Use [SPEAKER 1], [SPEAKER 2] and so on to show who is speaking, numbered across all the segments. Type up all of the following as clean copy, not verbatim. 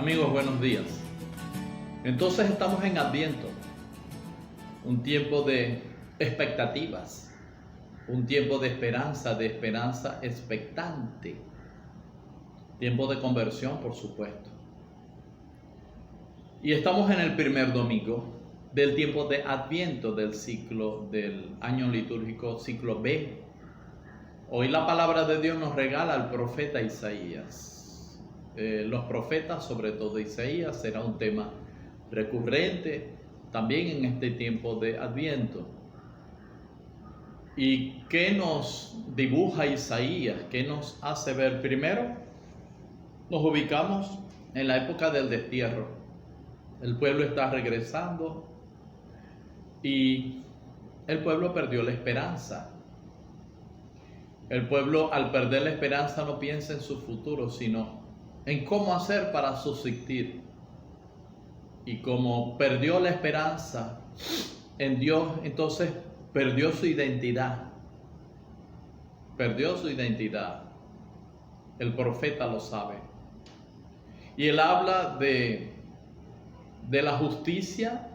[SPEAKER 1] Amigos, buenos días. Entonces estamos en Adviento, un tiempo de expectativas, un tiempo de esperanza expectante, tiempo de conversión, por supuesto. Y estamos en el primer domingo del tiempo de Adviento del ciclo del año litúrgico, ciclo B. Hoy la palabra de Dios nos regala al profeta Isaías. Los profetas, sobre todo Isaías, será un tema recurrente también en este tiempo de Adviento. ¿Y qué nos dibuja Isaías? ¿Qué nos hace ver? Primero, nos ubicamos en la época del destierro. El pueblo está regresando y el pueblo perdió la esperanza. El pueblo, al perder la esperanza, no piensa en su futuro, sino en cómo hacer para subsistir. Y como perdió la esperanza en Dios, entonces perdió su identidad. Perdió su identidad. El profeta lo sabe. Y él habla de la justicia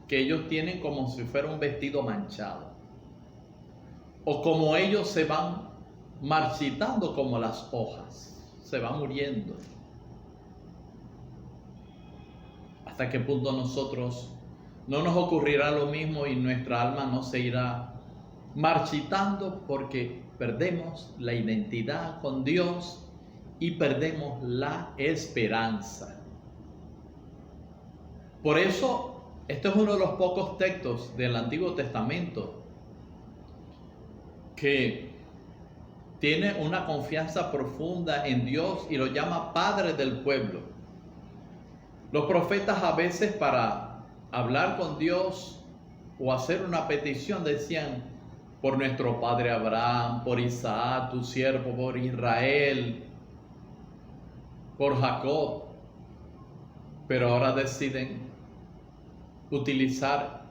[SPEAKER 1] que ellos tienen como si fuera un vestido manchado. O como ellos se van marchitando como las hojas. Se van muriendo. ¿Hasta qué punto nosotros no nos ocurrirá lo mismo y nuestra alma no se irá marchitando porque perdemos la identidad con Dios y perdemos la esperanza? Por eso, este es uno de los pocos textos del Antiguo Testamento que tiene una confianza profunda en Dios y lo llama Padre del pueblo. Los profetas a veces para hablar con Dios o hacer una petición decían: por nuestro padre Abraham, por Isaac, tu siervo, por Israel, por Jacob. Pero ahora deciden utilizar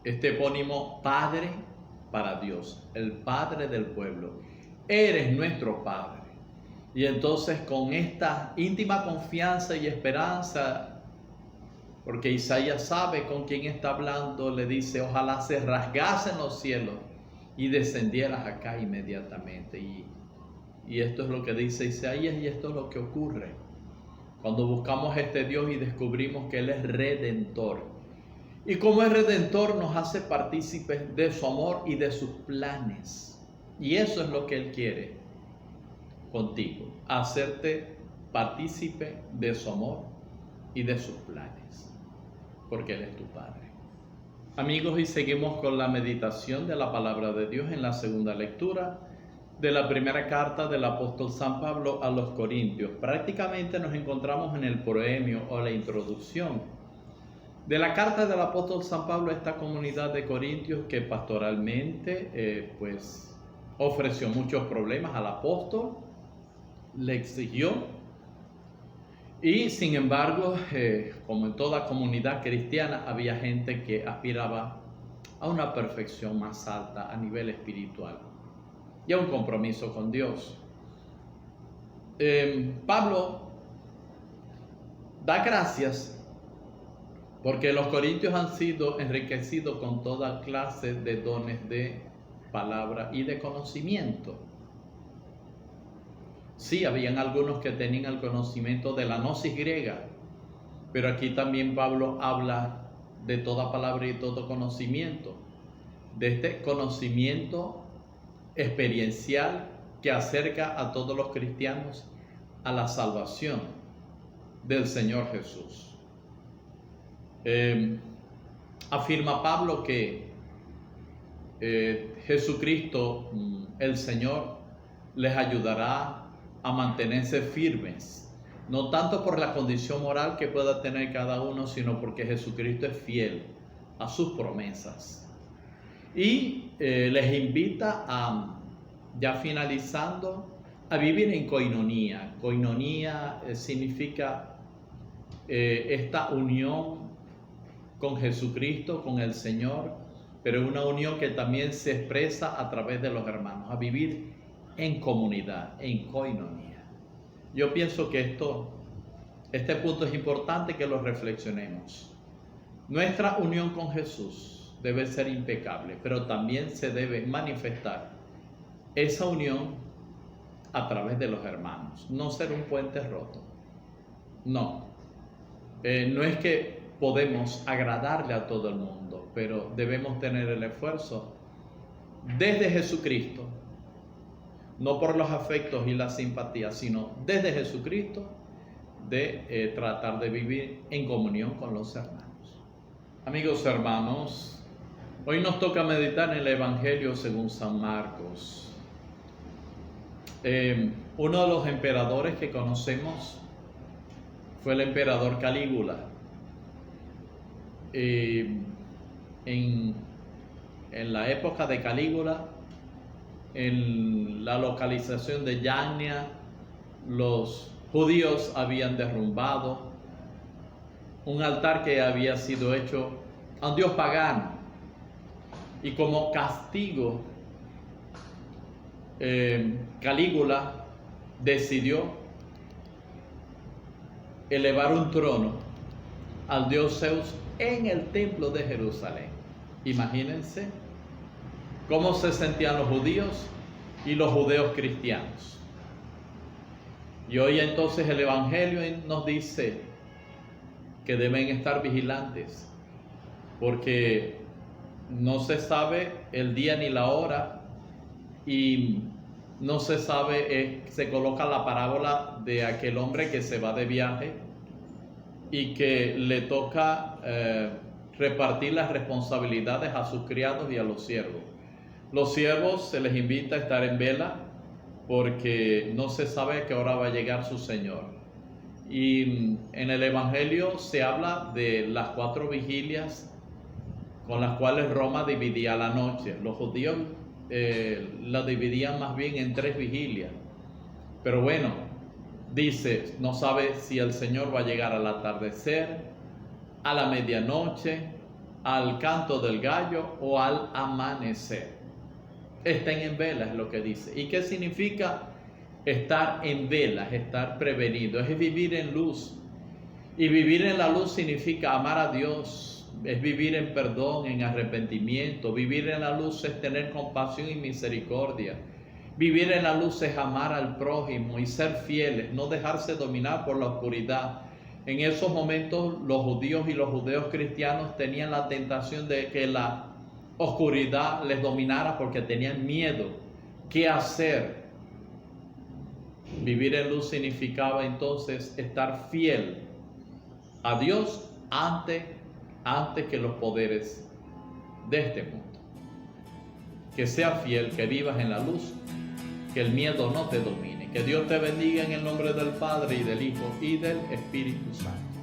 [SPEAKER 1] este epónimo Padre para Dios, el Padre del pueblo. Eres nuestro Padre. Y entonces con esta íntima confianza y esperanza, porque Isaías sabe con quién está hablando, le dice: ojalá se rasgasen los cielos y descendieras acá inmediatamente. Y esto es lo que dice Isaías, y esto es lo que ocurre cuando buscamos a este Dios y descubrimos que Él es redentor. Y como es redentor, nos hace partícipes de su amor y de sus planes. Y eso es lo que Él quiere contigo, hacerte partícipe de su amor y de sus planes, porque Él es tu Padre. Amigos, y seguimos con la meditación de la palabra de Dios en la segunda lectura de la primera carta del apóstol San Pablo a los Corintios. Prácticamente nos encontramos en el proemio o la introducción de la carta del apóstol San Pablo a esta comunidad de Corintios que pastoralmente ofreció muchos problemas al apóstol, le exigió, y sin embargo, como en toda comunidad cristiana, había gente que aspiraba a una perfección más alta a nivel espiritual y a un compromiso con Dios. Pablo da gracias porque los corintios han sido enriquecidos con toda clase de dones de palabra y de conocimiento. Sí, habían algunos que tenían el conocimiento de la gnosis griega, pero aquí también Pablo habla de toda palabra y todo conocimiento, de este conocimiento experiencial que acerca a todos los cristianos a la salvación del Señor Jesús. Afirma Pablo que Jesucristo, el Señor, les ayudará a mantenerse firmes, no tanto por la condición moral que pueda tener cada uno, sino porque Jesucristo es fiel a sus promesas. Y les invita a, ya finalizando, a vivir en koinonía. Koinonía significa esta unión con Jesucristo, con el Señor, pero una unión que también se expresa a través de los hermanos, a vivir en comunidad, en koinonía. Yo pienso que esto Este punto es importante que lo reflexionemos. Nuestra unión con Jesús debe ser impecable, pero también se debe manifestar esa unión a través de los hermanos. No ser un puente roto. No. No es que podemos agradarle a todo el mundo, pero debemos tener el esfuerzo desde Jesucristo, no por los afectos y la simpatía, sino desde Jesucristo, de tratar de vivir en comunión con los hermanos. Amigos hermanos, hoy nos toca meditar en el Evangelio según San Marcos. Uno de los emperadores que conocemos fue el emperador Calígula. En la época de Calígula, en la localización de Yania, los judíos habían derrumbado un altar que había sido hecho a un dios pagano, y como castigo Calígula decidió elevar un trono al dios Zeus en el templo de Jerusalén. Imagínense cómo se sentían los judíos y los judeos cristianos. Y hoy entonces el Evangelio nos dice que deben estar vigilantes, porque no se sabe el día ni la hora, y no se sabe, se coloca la parábola de aquel hombre que se va de viaje y que le toca repartir las responsabilidades a sus criados y a los siervos. Los siervos se les invita a estar en vela porque no se sabe a qué hora va a llegar su Señor. Y en el Evangelio se habla de las 4 vigilias con las cuales Roma dividía la noche. Los judíos la dividían más bien en 3 vigilias. Pero bueno, dice, no sabe si el Señor va a llegar al atardecer, a la medianoche, al canto del gallo o al amanecer. Estén en vela, es lo que dice. ¿Y qué significa estar en velas? Estar prevenido, es vivir en luz. Y vivir en la luz significa amar a Dios, es vivir en perdón, en arrepentimiento. Vivir en la luz es tener compasión y misericordia. Vivir en la luz es amar al prójimo y ser fieles, no dejarse dominar por la oscuridad. En esos momentos los judíos y los judeos cristianos tenían la tentación de que la oscuridad les dominara porque tenían miedo. ¿Qué hacer? Vivir en luz significaba entonces estar fiel a Dios antes que los poderes de este mundo. Que seas fiel, que vivas en la luz, que el miedo no te domine. Que Dios te bendiga en el nombre del Padre y del Hijo y del Espíritu Santo.